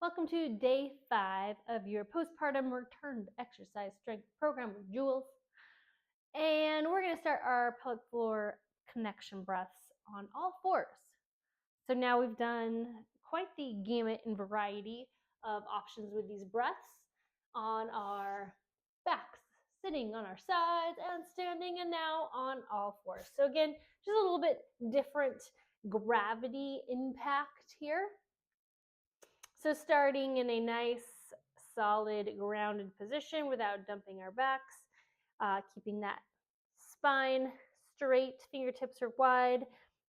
Welcome to day 5 of your Postpartum Return exercise strength program with Jules. And we're going to start our pelvic floor connection breaths on all fours. So now we've done quite the gamut and variety of options with these breaths on our backs, sitting on our sides and standing, and now on all fours. So again, just a little bit different gravity impact here. So starting in a nice, solid, grounded position without dumping our backs, keeping that spine straight, fingertips are wide,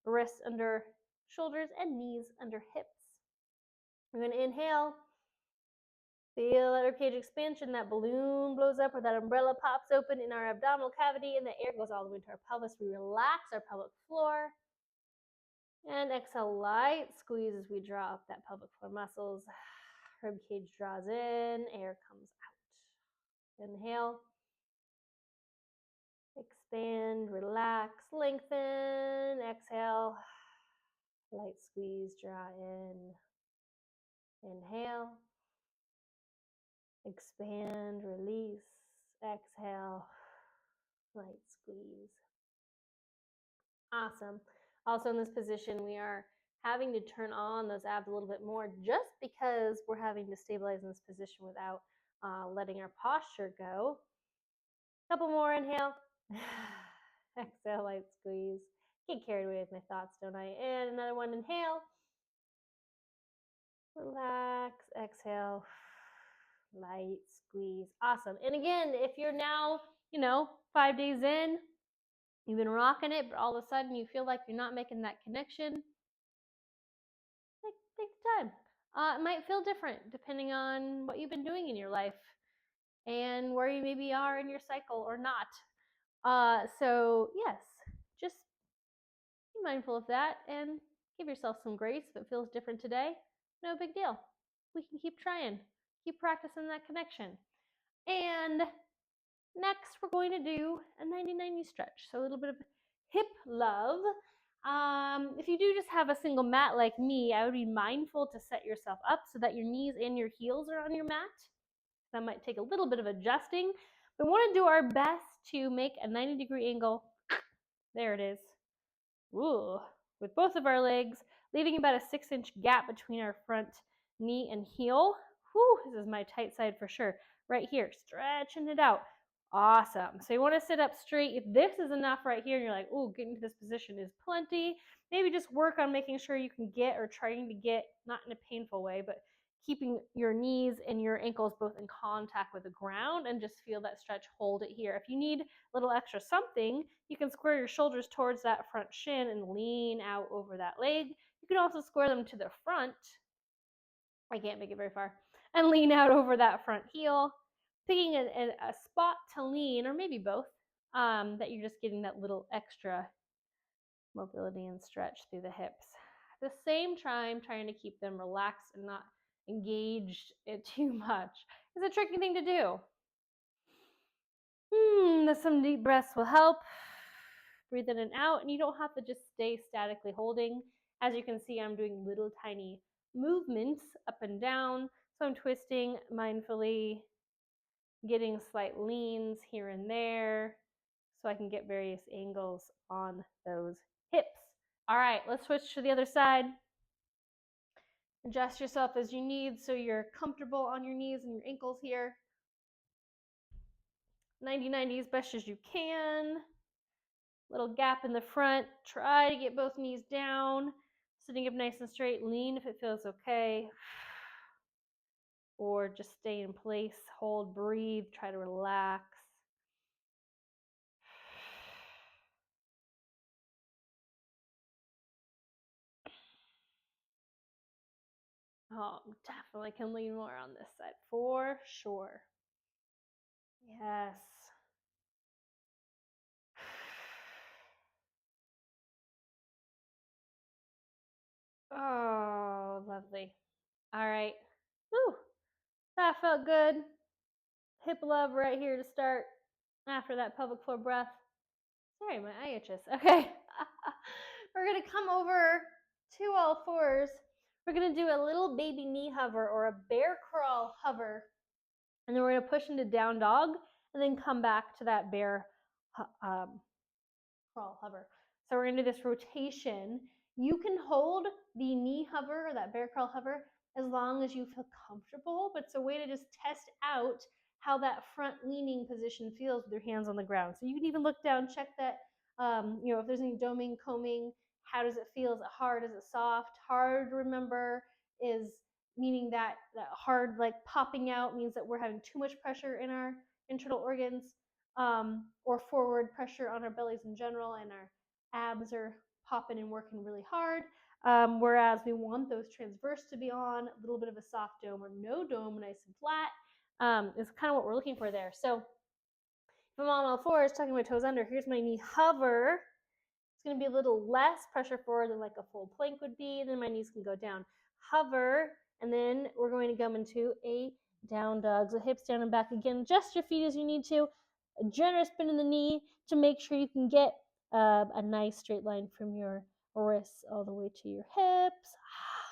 wrists under shoulders, and knees under hips. We're going to inhale. Feel that ribcage expansion, that balloon blows up or that umbrella pops open in our abdominal cavity and the air goes all the way to our pelvis. We relax our pelvic floor. And exhale, light squeeze as we draw up that pelvic floor muscles. Rib cage draws in, air comes out. Inhale. Expand, relax, lengthen. Exhale. Light squeeze, draw in. Inhale. Expand, release. Exhale. Light squeeze. Awesome. Also in this position, we are having to turn on those abs a little bit more just because we're having to stabilize in this position without letting our posture go. Couple more, inhale. Exhale, light squeeze. Get carried away with my thoughts, don't I? And another one, inhale. Relax, exhale, light squeeze. Awesome. And again, if you're now, 5 days in, you've been rocking it, but all of a sudden you feel like you're not making that connection, take the time. It might feel different depending on what you've been doing in your life and where you maybe are in your cycle or not. So yes, just be mindful of that and give yourself some grace. If it feels different today, no big deal. We can keep trying, keep practicing that connection. And next, we're going to do a 90-90 stretch. So a little bit of hip love. If you do just have a single mat like me, I would be mindful to set yourself up so that your knees and your heels are on your mat. That might take a little bit of adjusting, but we want to do our best to make a 90-degree angle. There it is. Ooh. With both of our legs, leaving about a 6-inch gap between our front knee and heel. Whew, this is my tight side for sure. Right here, stretching it out. Awesome. So you want to sit up straight. If this is enough right here and you're like, oh, getting to this position is plenty, maybe just work on making sure you can get, or trying to get, not in a painful way, but keeping your knees and your ankles both in contact with the ground, and just feel that stretch, hold it here. If you need a little extra something, you can square your shoulders towards that front shin and lean out over that leg. You can also square them to the front. I can't make it very far. And lean out over that front heel, picking a spot to lean, or maybe both, that you're just getting that little extra mobility and stretch through the hips. At the same time, trying to keep them relaxed and not engaged too much. It's a tricky thing to do. Some deep breaths will help. Breathe in and out, and you don't have to just stay statically holding. As you can see, I'm doing little tiny movements up and down. So I'm twisting mindfully, getting slight leans here and there so I can get various angles on those hips. All right, let's switch to the other side. Adjust yourself as you need so you're comfortable on your knees and your ankles here. 90-90 as best as you can. Little gap in the front. Try to get both knees down. Sitting up nice and straight. Lean if it feels okay. Or just stay in place. Hold, breathe. Try to relax. Oh, definitely can lean more on this side, for sure. Yes. Oh, lovely. All right. Woo, that felt good. Hip love right here to start after that pelvic floor breath. Sorry, my eye itches. Okay. We're going to come over to all fours. We're going to do a little baby knee hover or a bear crawl hover. And then we're going to push into down dog and then come back to that bear crawl hover. So we're going to do this rotation. You can hold the knee hover or that bear crawl hover as long as you feel comfortable, but it's a way to just test out how that front leaning position feels with your hands on the ground. So you can even look down, check that, if there's any doming, combing, how does it feel? Is it hard? Is it soft? Hard, remember, is meaning that hard, like popping out, means that we're having too much pressure in our internal organs, or forward pressure on our bellies in general, and our abs are popping and working really hard. Whereas we want those transverse to be on, a little bit of a soft dome or no dome, nice and flat, is kind of what we're looking for there. So if I'm on all fours, tucking my toes under, here's my knee hover. It's going to be a little less pressure forward than like a full plank would be. Then my knees can go down. Hover, and then we're going to come into a down dog. So hips down and back again. Adjust your feet as you need to. A generous bend in the knee to make sure you can get a nice straight line from your wrists all the way to your hips.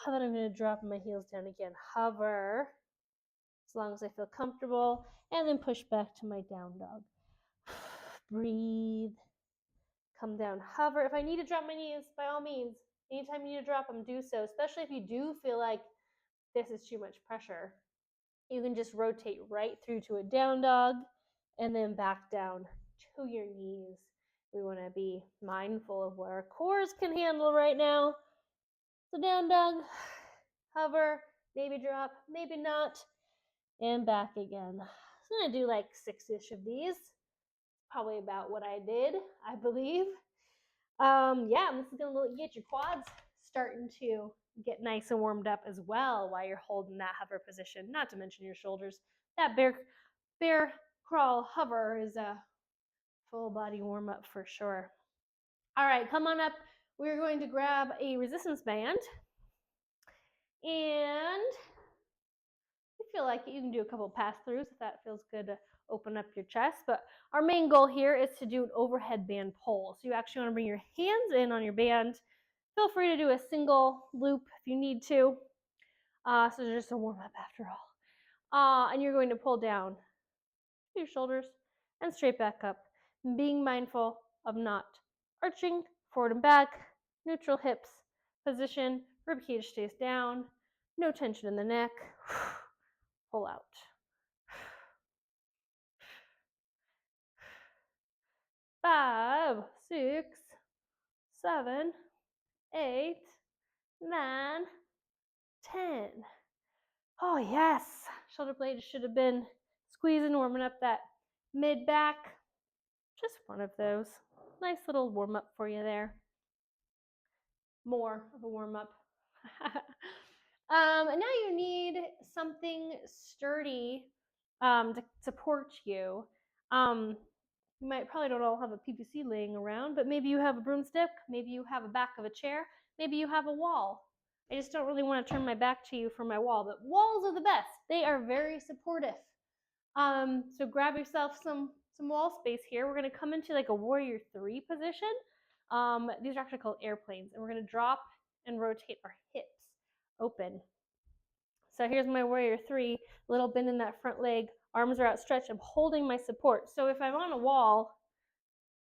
And then I'm going to drop my heels down again. Hover as long as I feel comfortable, and then push back to my down dog. Breathe. Come down, hover. If I need to drop my knees, by all means, anytime you need to drop them, do so, especially if you do feel like this is too much pressure. You can just rotate right through to a down dog and then back down to your knees. We want to be mindful of what our cores can handle right now. So down dog, hover, maybe drop, maybe not, and back again. So I'm going to do like 6-ish of these. Probably about what I did, I believe. This is going to get your quads starting to get nice and warmed up as well while you're holding that hover position, not to mention your shoulders. That bear crawl hover is a full body warm up for sure. All right, come on up. We're going to grab a resistance band, and if you feel like it, you can do a couple pass-throughs if that feels good to open up your chest. But our main goal here is to do an overhead band pull. So you actually want to bring your hands in on your band. Feel free to do a single loop if you need to. So just a warm-up after all. And you're going to pull down your shoulders and straight back up, being mindful of not arching forward and back, neutral hips, position, ribcage stays down, no tension in the neck. Pull out. 5, 6, 7, 8, 9, 10. Oh yes, shoulder blades should have been squeezing, warming up that mid back. Just one of those. Nice little warm up for you there. More of a warm up. And now you need something sturdy to support you. You might probably don't all have a PVC laying around, but maybe you have a broomstick, maybe you have a back of a chair, maybe you have a wall. I just don't really want to turn my back to you for my wall, but walls are the best. They are very supportive. So grab yourself some wall space here. We're going to come into like a warrior 3 position. These are actually called airplanes, and we're going to drop and rotate our hips open. So here's my warrior 3, little bend in that front leg, arms are outstretched, I'm holding my support. So if I'm on a wall,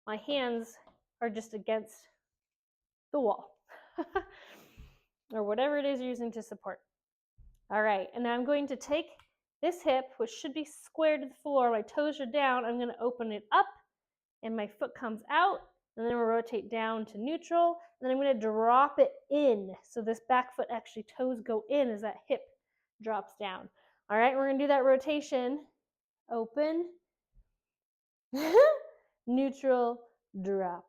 my hands are just against the wall or whatever it is you're using to support. All right, and now I'm going to take this hip, which should be square to the floor, my toes are down, I'm going to open it up and my foot comes out, and then we'll rotate down to neutral, and then I'm going to drop it in. So this back foot actually, toes go in as that hip drops down. All right, we're going to do that rotation. Open, neutral, drop,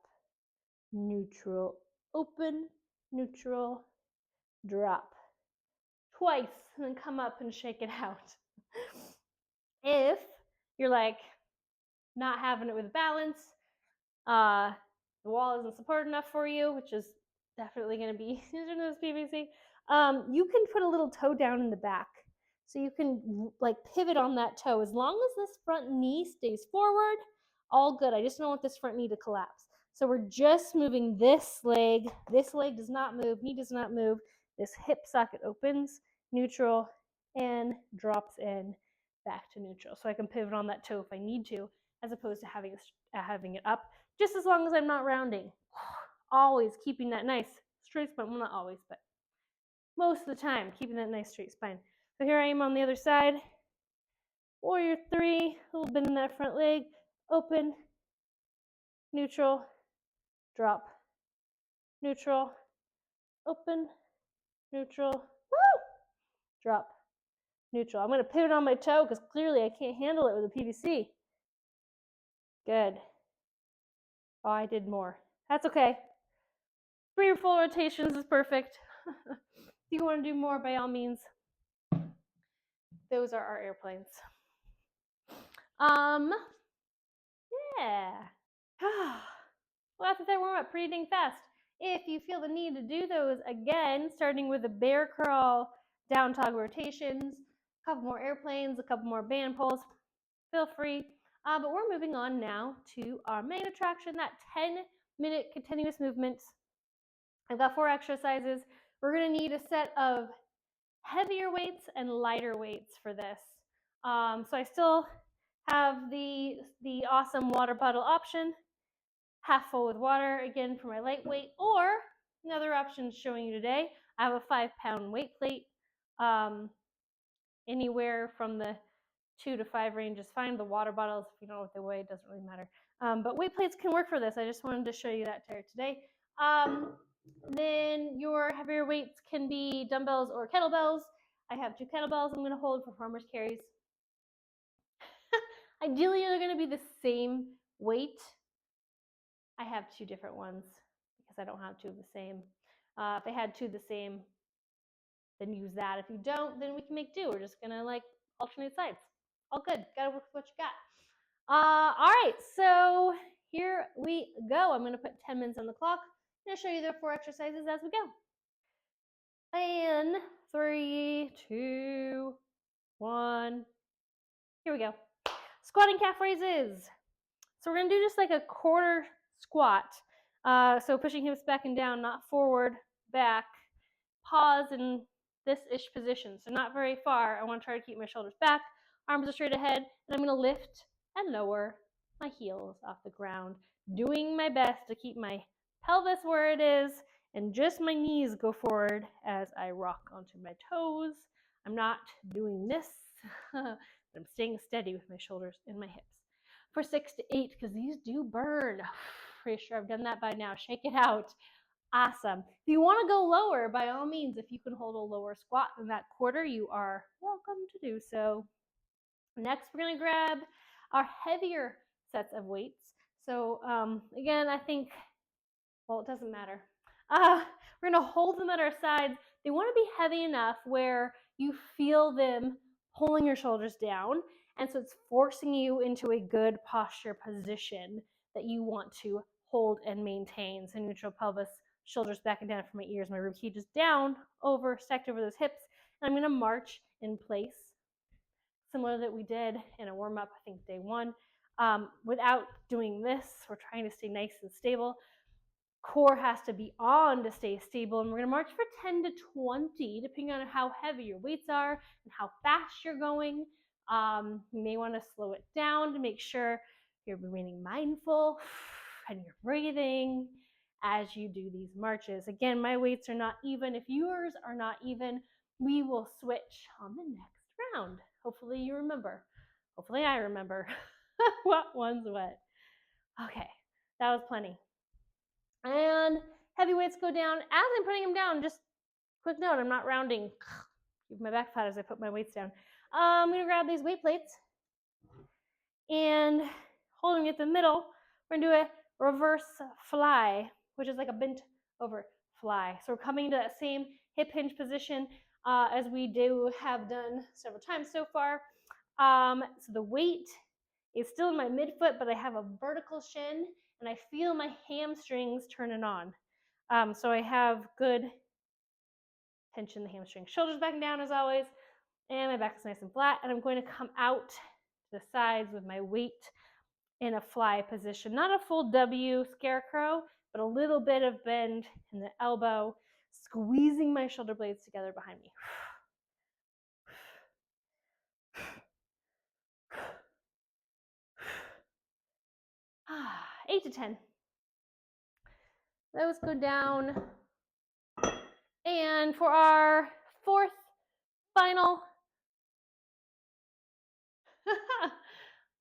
neutral, open, neutral, drop. Twice, and then come up and shake it out. If you're like not having it with balance, the wall isn't supported enough for you, which is definitely going to be using this PVC, you can put a little toe down in the back. So you can like pivot on that toe. As long as this front knee stays forward, all good. I just don't want this front knee to collapse. So we're just moving this leg. This leg does not move, knee does not move. this hip socket opens, neutral, and drops in back to neutral. So I can pivot on that toe if I need to, as opposed to having it up, just as long as I'm not rounding. Always keeping that nice straight spine. Well, not always, but most of the time, keeping that nice straight spine. So here I am on the other side. Warrior 3, a little bend in that front leg, open, neutral, drop, neutral, open, neutral, woo, drop, neutral. I'm going to pivot on my toe because clearly I can't handle it with a PVC. Good. Oh, I did more. That's okay. 3 or 4 rotations is perfect. If you want to do more, by all means, those are our airplanes. Yeah. Well, after that warm up pretty dang fast. If you feel the need to do those again, starting with a bear crawl, down toggle rotations, a couple more airplanes, a couple more band pulls, feel free. But we're moving on now to our main attraction, that 10-minute continuous movement. I've got 4 exercises. We're going to need a set of heavier weights and lighter weights for this. So I still have the awesome water bottle option, half full with water, again for my lightweight, or another option showing you today, I have a 5-pound weight plate. Anywhere from the 2 to 5 range is fine. The water bottles, if you don't know what they weigh, it doesn't really matter. But weight plates can work for this. I just wanted to show you that today. Then your heavier weights can be dumbbells or kettlebells. I have 2 kettlebells I'm going to hold for farmer's carries. Ideally, they're going to be the same weight. I have 2 different ones because I don't have 2 of the same. If I had 2 of the same, then use that. If you don't, then we can make do. We're just going to like alternate sides. All good. Got to work with what you got. All right, so here we go. I'm going to put 10 minutes on the clock. I'm going to show you the 4 exercises as we go. And 3, 2, 1. Here we go. Squatting calf raises. So we're going to do just like a quarter squat. So pushing hips back and down, not forward, back. Pause in this-ish position. So not very far. I want to try to keep my shoulders back. Arms are straight ahead. And I'm going to lift and lower my heels off the ground. Doing my best to keep my pelvis where it is and just my knees go forward as I rock onto my toes. I'm not doing this, but I'm staying steady with my shoulders and my hips. For 6 to 8, because these do burn. Pretty sure I've done that by now. Shake it out. Awesome. If you want to go lower, by all means, if you can hold a lower squat than that quarter, you are welcome to do so. Next, we're going to grab our heavier sets of weights. So again, I think, well, it doesn't matter. We're going to hold them at our sides. They want to be heavy enough where you feel them pulling your shoulders down. And so it's forcing you into a good posture position that you want to hold and maintain. So neutral pelvis, shoulders back and down from my ears, my rib cage is down, over, stacked over those hips. And I'm going to march in place, similar that we did in a warm-up, I think day 1. Without doing this, we're trying to stay nice and stable. Core has to be on to stay stable, and we're going to march for 10 to 20, depending on how heavy your weights are and how fast you're going. You may want to slow it down to make sure you're remaining mindful and you're breathing as you do these marches. Again, my weights are not even. If yours are not even, we will switch on the next round. Hopefully you remember. Hopefully I remember what one's what. Okay, that was plenty. And heavy weights go down. As I'm putting them down, just quick note, I'm not rounding. Keep my back flat as I put my weights down. I'm going to grab these weight plates and holding at the middle, we're going to do a reverse fly, which is like a bent over fly. So we're coming to that same hip hinge position as we have done several times so far. So the weight is still in my midfoot, but I have a vertical shin and I feel my hamstrings turning on. So I have good tension in the hamstring. Shoulders back and down as always, and my back is nice and flat. And I'm going to come out to the sides with my weight in a fly position. Not a full W scarecrow, but a little bit of bend in the elbow. squeezing my shoulder blades together behind me. 8 to 10. Those go down. And for our fourth, final,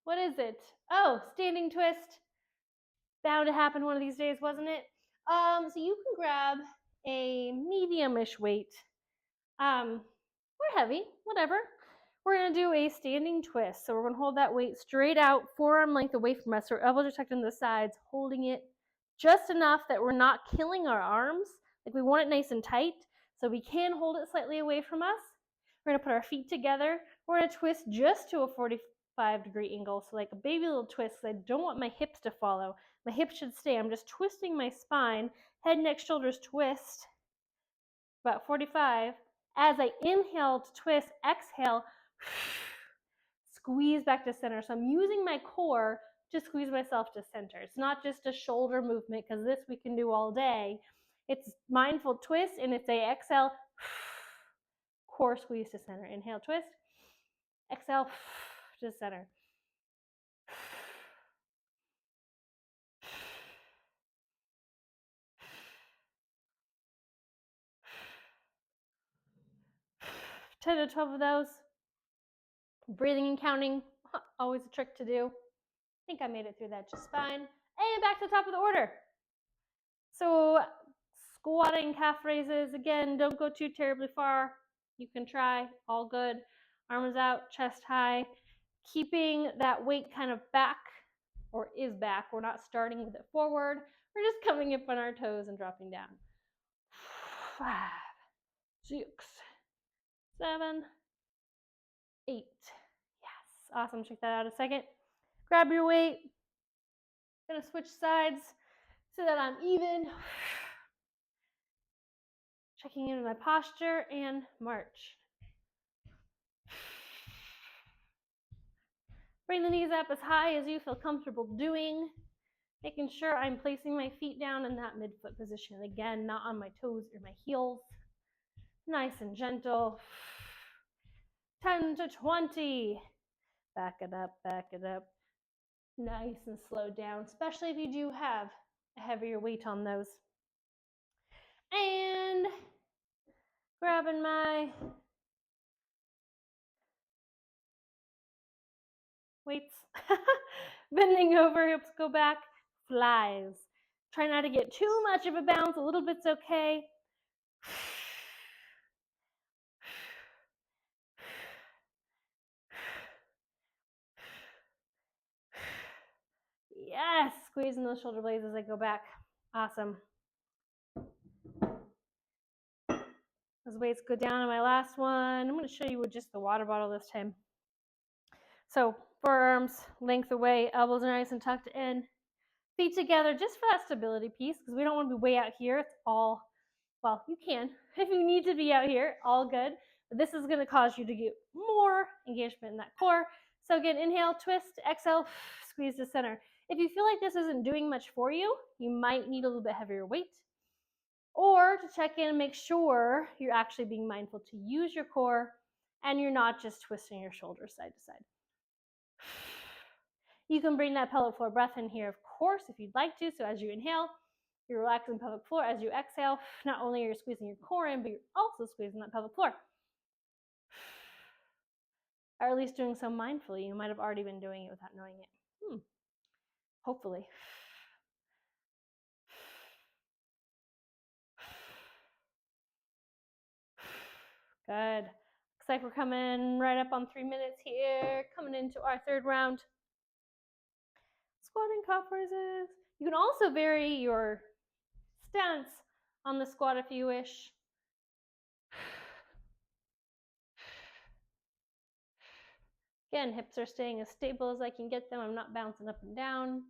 what is it? Oh, standing twist. Bound to happen one of these days, wasn't it? So you can grab a medium-ish weight. Or heavy, whatever. We're gonna do a standing twist. So we're gonna hold that weight straight out, forearm length away from us. Our elbows are tucked into the sides, holding it just enough that we're not killing our arms. Like we want it nice and tight, so we can hold it slightly away from us. We're gonna put our feet together. We're gonna twist just to a 45-degree angle, so like a baby little twist, because I don't want my hips to follow. My hips should stay. I'm just twisting my spine, head, neck, shoulders twist, about 45. As I inhale to twist, exhale, squeeze back to center. So I'm using my core to squeeze myself to center. It's not just a shoulder movement, because this we can do all day. It's mindful twist, and it's a exhale, core squeeze to center. Inhale, twist, exhale to center. Ten to 12 of those. Breathing and counting, always a trick to do. I think I made it through that just fine. And back to the top of the order. So squatting, calf raises, again, don't go too terribly far. You can try, all good. Arms out, chest high. Keeping that weight kind of back, or is back. We're not starting with it forward. We're just coming up on our toes and dropping down. 5, 6, 7, 8. Yes, awesome. Check that out a second. Grab your weight. Gonna switch sides so that I'm even. Checking in my posture and march. Bring the knees up as high as you feel comfortable doing. Making sure I'm placing my feet down in that midfoot position. Again, not on my toes or my heels. Nice and gentle. 10 to 20. Back it up, back it up. Nice and slow down, especially if you do have a heavier weight on those. And grabbing my weights. Bending over, hips go back, flies. Try not to get too much of a bounce. A little bit's okay. Yes, squeezing those shoulder blades as I go back. Awesome. Those weights go down on my last one. I'm going to show you with just the water bottle this time. So forearms length away, elbows are nice and tucked in. Feet together just for that stability piece, because we don't want to be way out here. It's all, well, you can if you need to be out here, all good. But this is going to cause you to get more engagement in that core. So again, inhale, twist, exhale, squeeze to center. If you feel like this isn't doing much for you, you might need a little bit heavier weight. Or to check in and make sure you're actually being mindful to use your core and you're not just twisting your shoulders side to side. You can bring that pelvic floor breath in here, of course, if you'd like to. So as you inhale, you're relaxing the pelvic floor. As you exhale, not only are you squeezing your core in, but you're also squeezing that pelvic floor. Or at least doing so mindfully. You might have already been doing it without knowing it. Hopefully. Good. Looks like we're coming right up on 3 minutes here. Coming into our third round. Squatting calf raises. You can also vary your stance on the squat if you wish. Again, hips are staying as stable as I can get them. I'm not bouncing up and down.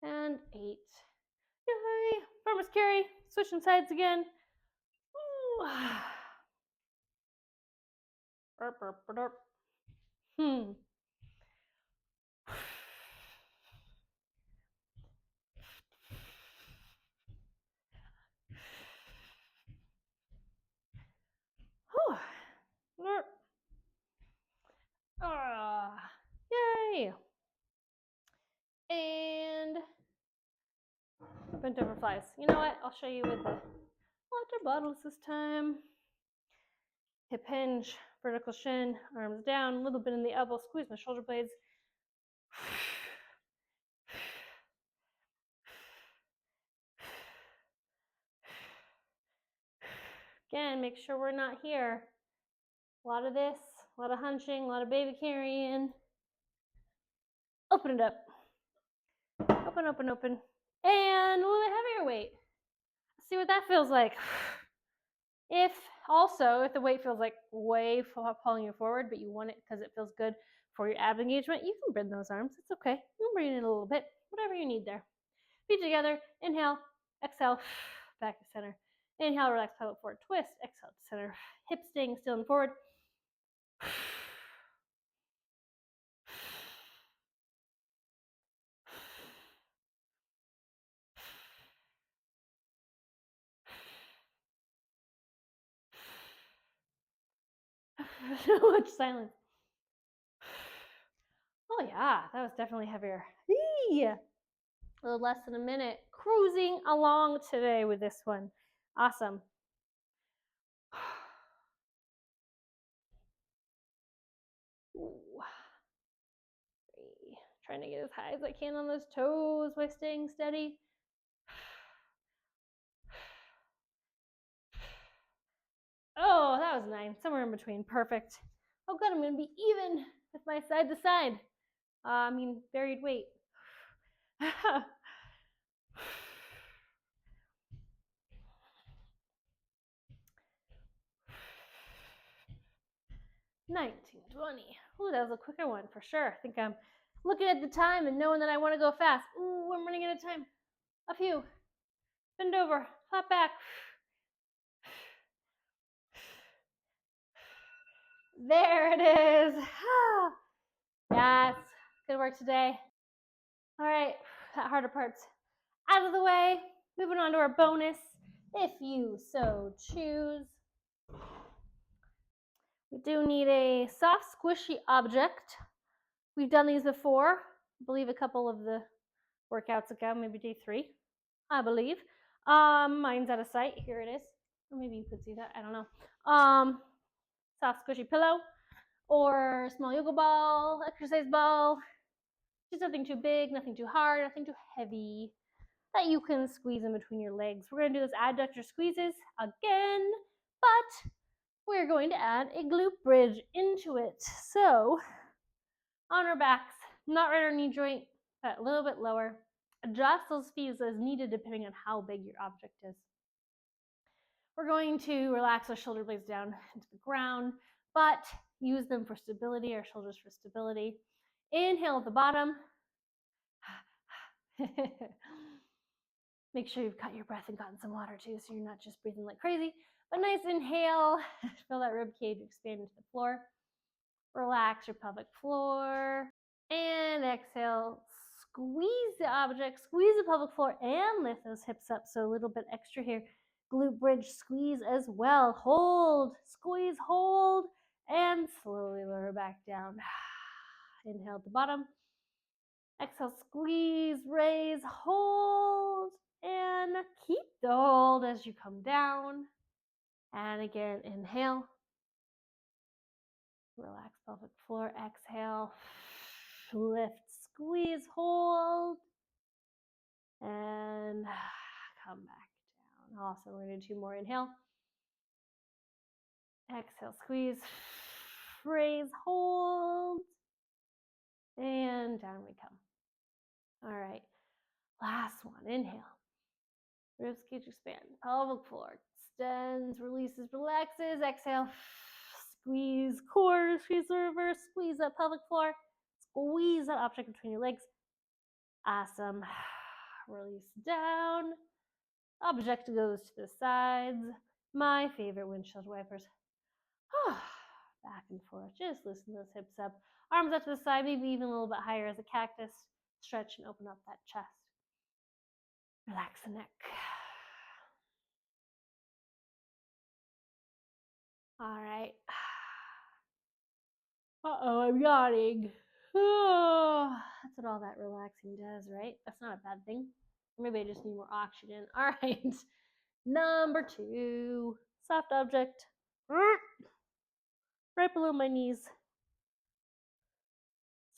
And 8. Yay! Farmer's carry. Switching sides again. Ooh. Burp, burp, burp. Bent over flies. You know what? I'll show you with the water bottles this time. Hip hinge, vertical shin, arms down, a little bit in the elbow, squeeze my shoulder blades. Again, make sure we're not here. A lot of this, a lot of hunching, a lot of baby carrying. Open it up. Open, open, open. And a little bit heavier weight. See what that feels like. If the weight feels like way pulling you forward, but you want it because it feels good for your ab engagement, you can bend those arms. It's okay. You can bring it in a little bit, whatever you need there. Feet together. Inhale, exhale, back to center. Inhale, relax, pelvic forward, twist. Exhale to center. Hips staying still and forward. So much silence. Oh yeah, that was definitely heavier. A little less than a minute. Cruising along today with this one. Awesome. Ooh. 3. Trying to get as high as I can on those toes by staying steady. Oh, that was 9. Somewhere in between. Perfect. Oh good, I'm going to be even with my side to side. Varied weight. 19, 20. Ooh, that was a quicker one for sure. I think I'm looking at the time and knowing that I want to go fast. Ooh, I'm running out of time. A few. Bend over. Hop back. There it is. Yes. Good work today. All right. That harder part's out of the way. Moving on to our bonus, if you so choose. We do need a soft, squishy object. We've done these before. I believe a couple of the workouts ago, maybe day 3, I believe. Mine's out of sight. Here it is. Or maybe you could see that. I don't know. Soft, squishy pillow or small yoga ball, exercise ball. Just nothing too big, nothing too hard, nothing too heavy that you can squeeze in between your legs. We're going to do those adductor squeezes again, but we're going to add a glute bridge into it. So on our backs, not right at our knee joint, but a little bit lower. Adjust those feet as needed depending on how big your object is. We're going to relax our shoulder blades down into the ground, but use them for stability, our shoulders for stability. Inhale at the bottom. Make sure you've caught your breath and gotten some water too, so you're not just breathing like crazy. But nice inhale, feel that rib cage expand into the floor. Relax your pelvic floor. And exhale, squeeze the object, squeeze the pelvic floor, and lift those hips up. So a little bit extra here. Glute bridge squeeze as well. Hold, squeeze, hold, and slowly lower back down. Inhale at the bottom. Exhale, squeeze, raise, hold, and keep the hold as you come down. And again, inhale. Relax pelvic floor. Exhale. Lift, squeeze, hold, and come back down. Awesome. We're going to do 2 more. Inhale. Exhale, squeeze, raise, hold, and down we come. All right. Last one. Inhale. Ribs cage expand. Pelvic floor extends, releases, relaxes. Exhale. Squeeze core, squeeze the reverse, squeeze that pelvic floor. Squeeze that object between your legs. Awesome. Release down. Object goes to the sides. My favorite windshield wipers. Back and forth. Just loosen those hips up. Arms up to the side, maybe even a little bit higher as a cactus. Stretch and open up that chest. Relax the neck. All right. Uh-oh, I'm yawning. That's what all that relaxing does, right? That's not a bad thing. Maybe I just need more oxygen. All right. Number 2, soft object. Right below my knees.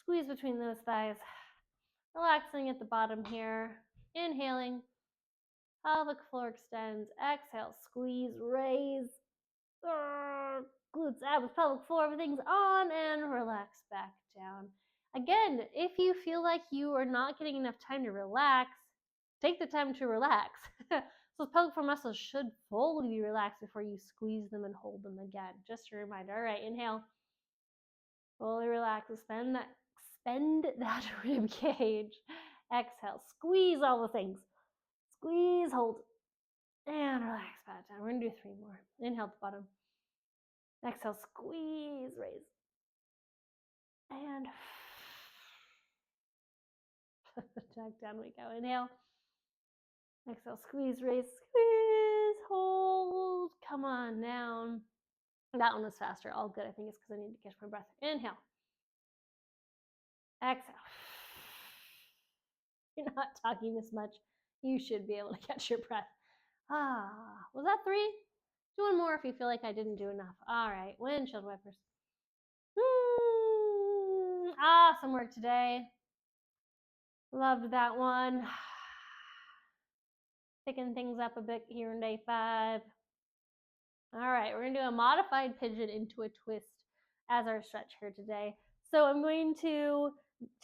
Squeeze between those thighs. Relaxing at the bottom here. Inhaling. Pelvic floor extends. Exhale. Squeeze. Raise. Glutes out with pelvic floor. Everything's on. And relax back down. Again, if you feel like you are not getting enough time to relax, take the time to relax. So pelvic floor muscles should fully be relaxed before you squeeze them and hold them again. Just a reminder. All right, inhale. Fully relax. Spend that rib cage. Exhale. Squeeze all the things. Squeeze, hold, and relax back down. We're going to do 3 more. Inhale at the bottom. Exhale. Squeeze, raise, and back down we go. Inhale. Exhale. Squeeze, raise, squeeze, hold. Come on down. That one was faster. All good. I think it's because I need to catch my breath. Inhale. Exhale. You're not talking this much. You should be able to catch your breath. Was that 3? Do 1 more if you feel like I didn't do enough. All right, windshield wipers. Awesome work today. Loved that one. Picking things up a bit here in day 5. All right, we're going to do a modified pigeon into a twist as our stretch here today. So I'm going to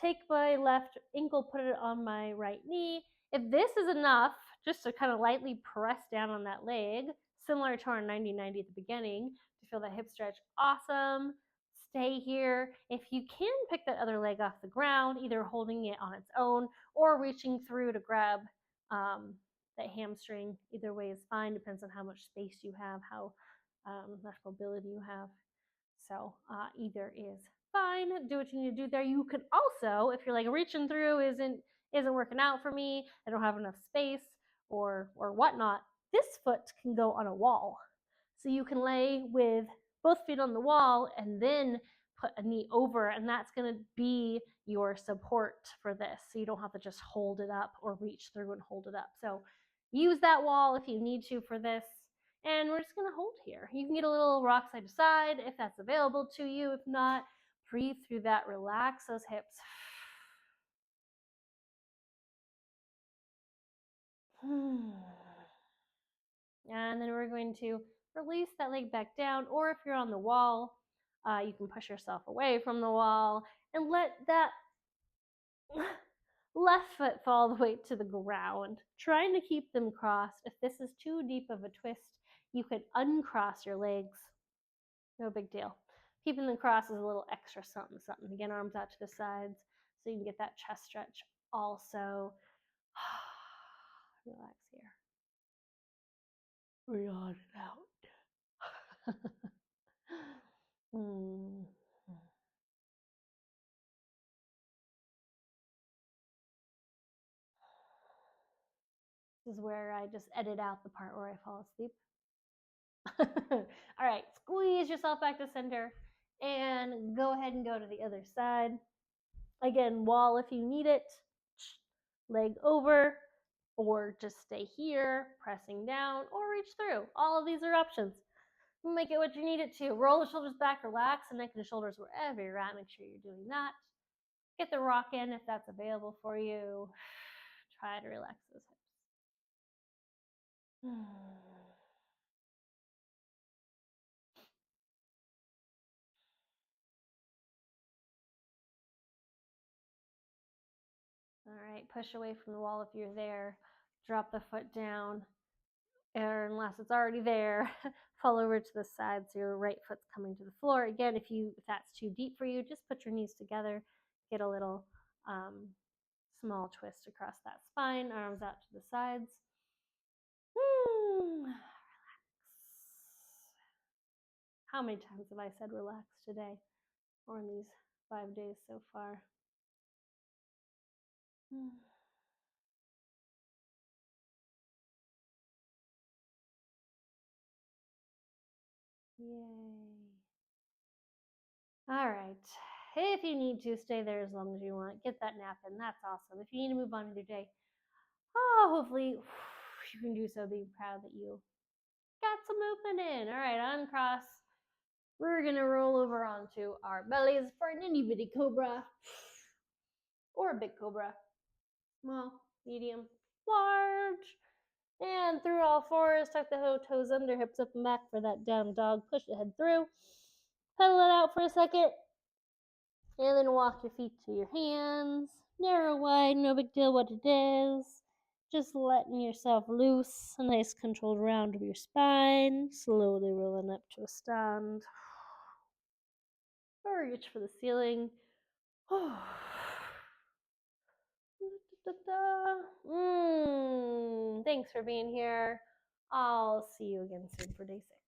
take my left ankle, put it on my right knee. If this is enough, just to kind of lightly press down on that leg, similar to our 90-90 at the beginning, to feel that hip stretch, awesome. Stay here. If you can pick that other leg off the ground, either holding it on its own or reaching through to grab that hamstring, either way is fine. Depends on how much space you have, how much mobility you have. So either is fine. Do what you need to do there. You could also, if you're like reaching through isn't working out for me, I don't have enough space or whatnot, this foot can go on a wall. So you can lay with both feet on the wall and then put a knee over, and that's going to be your support for this. So you don't have to just hold it up or reach through and hold it up. So use that wall if you need to for this. And we're just going to hold here. You can get a little rock side to side if that's available to you. If not, breathe through that. Relax those hips. And then we're going to release that leg back down, or if you're on the wall, you can push yourself away from the wall and let that left foot fall all the way to the ground, trying to keep them crossed. If this is too deep of a twist, you could uncross your legs. No big deal. Keeping them crossed is a little extra something. Again, arms out to the sides so you can get that chest stretch also. Relax here. Breathe on and out. This is where I just edit out the part where I fall asleep. All right, squeeze yourself back to center and go ahead and go to the other side. Again, wall if you need it, leg over, or just stay here, pressing down, or reach through. All of these are options. Make it what you need it to. Roll the shoulders back, relax the neck and shoulders wherever you're at. Make sure you're doing that. Get the rock in if that's available for you. Try to relax those hips. All right, push away from the wall if you're there. Drop the foot down, or unless it's already there, fall over to the side so your right foot's coming to the floor. Again, if that's too deep for you, just put your knees together, get a little small twist across that spine, arms out to the sides. Relax. How many times have I said relax today or in these 5 days so far? Yay. All right. If you need to, stay there as long as you want. Get that nap in. That's awesome. If you need to move on with your day, hopefully you can do so, being proud that you got some movement in. All right, uncross. We're gonna roll over onto our bellies for an itty bitty cobra or a big cobra. Small, medium, large. And through all fours, tuck the toes under, hips up and back for that down dog. Push the head through. Pedal it out for a second. And then walk your feet to your hands. Narrow, wide, no big deal what it is. Just letting yourself loose. A nice controlled round of your spine. Slowly rolling up to a stand. Or reach for the ceiling. Thanks for being here. I'll see you again soon for day 6.